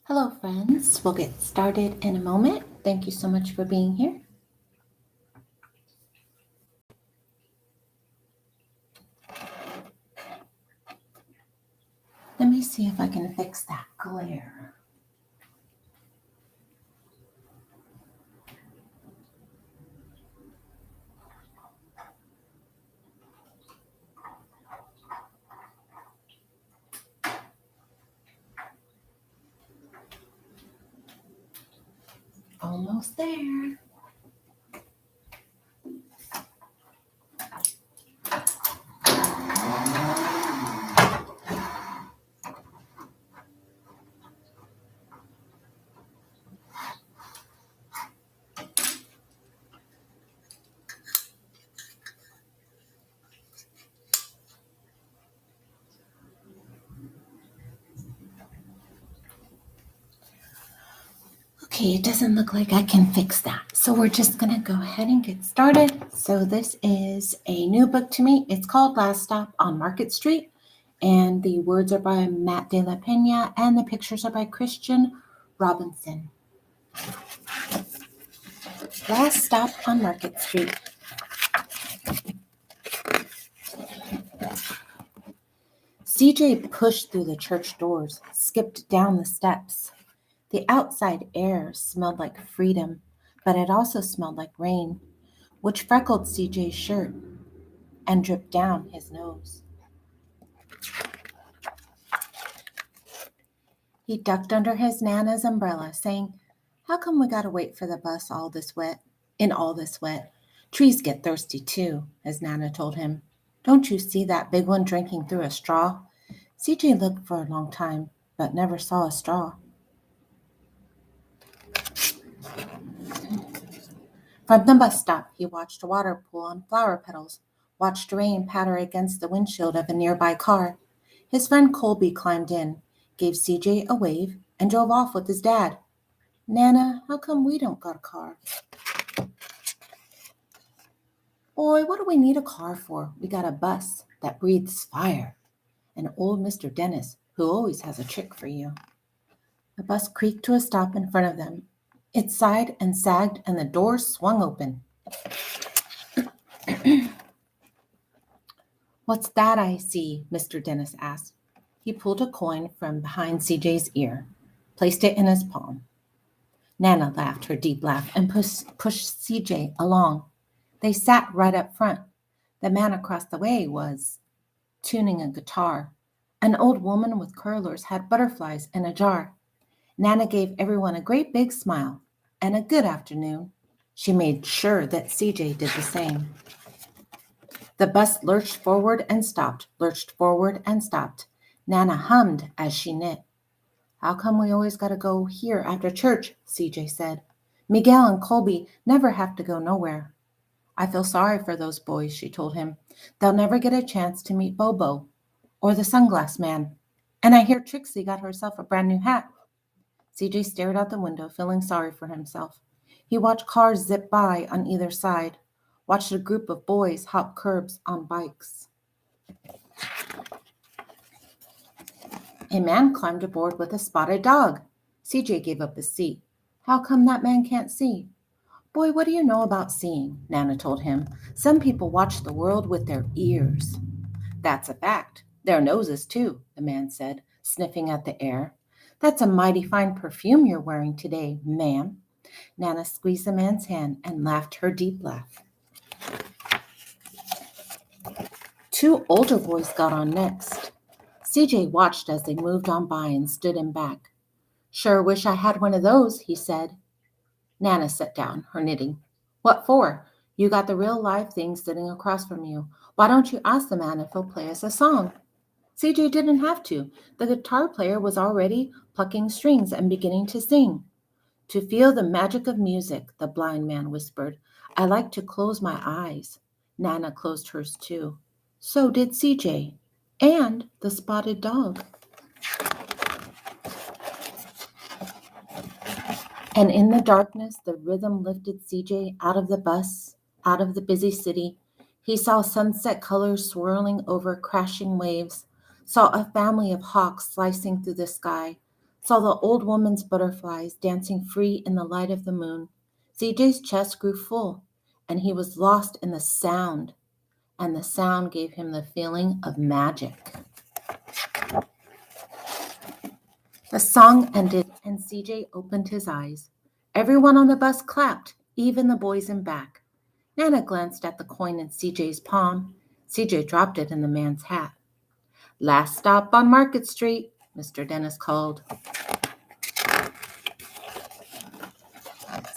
Hello, friends. We'll get started in a moment. Thank you so much for being here. Let me see if I can fix that glare. Almost there. Okay, it doesn't look like I can fix that. So we're just going to go ahead and get started. So this is a new book to me. It's called Last Stop on Market Street. And the words are by Matt de la Pena and the pictures are by Christian Robinson. Last Stop on Market Street. CJ pushed through the church doors, skipped down the steps. The outside air smelled like freedom, but it also smelled like rain, which freckled CJ's shirt and dripped down his nose. He ducked under his Nana's umbrella, saying, "How come we gotta wait for the bus in all this wet? Trees get thirsty too," his Nana told him. "Don't you see that big one drinking through a straw?" CJ looked for a long time, but never saw a straw. From the bus stop, he watched water pool on flower petals, watched rain patter against the windshield of a nearby car. His friend Colby climbed in, gave CJ a wave, and drove off with his dad. "Nana, how come we don't got a car?" "Boy, what do we need a car for? We got a bus that breathes fire, and old Mr. Dennis, who always has a trick for you." The bus creaked to a stop in front of them. It sighed and sagged, and the doors swung open. "What's that I see?" Mr. Dennis asked. He pulled a coin from behind CJ's ear, placed it in his palm. Nana laughed her deep laugh and pushed CJ along. They sat right up front. The man across the way was tuning a guitar. An old woman with curlers had butterflies in a jar. Nana gave everyone a great big smile and a good afternoon. She made sure that CJ did the same. The bus lurched forward and stopped, lurched forward and stopped. Nana hummed as she knit. "How come we always got to go here after church?" CJ said. "Miguel and Colby never have to go nowhere." "I feel sorry for those boys," she told him. "They'll never get a chance to meet Bobo or the sunglass man. And I hear Trixie got herself a brand new hat." CJ stared out the window, feeling sorry for himself. He watched cars zip by on either side, watched a group of boys hop curbs on bikes. A man climbed aboard with a spotted dog. CJ gave up his seat. "How come that man can't see?" "Boy, what do you know about seeing?" Nana told him. "Some people watch the world with their ears." "That's a fact. Their noses, too," the man said, sniffing at the air. "That's a mighty fine perfume you're wearing today, ma'am." Nana squeezed the man's hand and laughed her deep laugh. Two older boys got on next. CJ watched as they moved on by and stood him back. "Sure wish I had one of those," he said. Nana sat down, her knitting. "What for? You got the real live thing sitting across from you. Why don't you ask the man if he'll play us a song?" CJ didn't have to. The guitar player was already plucking strings and beginning to sing. "To feel the magic of music," the blind man whispered, "I like to close my eyes." Nana closed hers too. So did CJ. And the spotted dog. And in the darkness, the rhythm lifted CJ out of the bus, out of the busy city. He saw sunset colors swirling over crashing waves, saw a family of hawks slicing through the sky, saw the old woman's butterflies dancing free in the light of the moon. CJ's chest grew full, and he was lost in the sound, and the sound gave him the feeling of magic. The song ended, and CJ opened his eyes. Everyone on the bus clapped, even the boys in back. Nana glanced at the coin in CJ's palm. CJ dropped it in the man's hat. "Last stop on Market Street," Mr. Dennis called.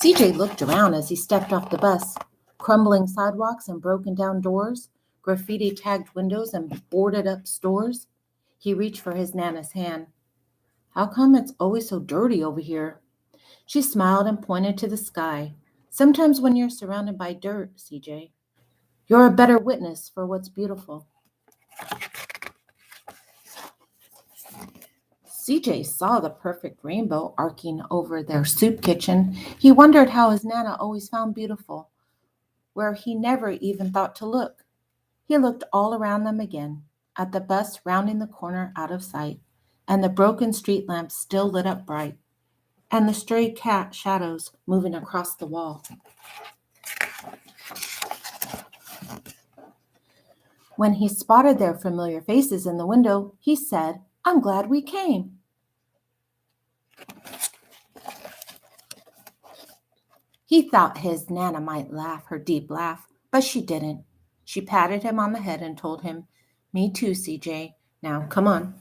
CJ looked around as he stepped off the bus. Crumbling sidewalks and broken down doors, graffiti-tagged windows and boarded-up stores. He reached for his Nana's hand. "How come it's always so dirty over here?" She smiled and pointed to the sky. "Sometimes when you're surrounded by dirt, CJ, you're a better witness for what's beautiful." CJ saw the perfect rainbow arcing over their soup kitchen. He wondered how his Nana always found beautiful, where he never even thought to look. He looked all around them again, at the bus rounding the corner out of sight, and the broken street lamps still lit up bright, and the stray cat shadows moving across the wall. When he spotted their familiar faces in the window, he said, "I'm glad we came." He thought his Nana might laugh her deep laugh, but she didn't. She patted him on the head and told him, "Me too, CJ. Now, come on."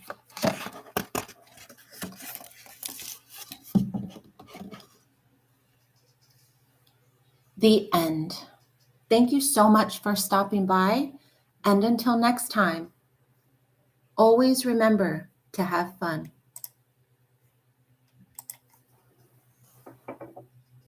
The end. Thank you so much for stopping by, and until next time, always remember to have fun.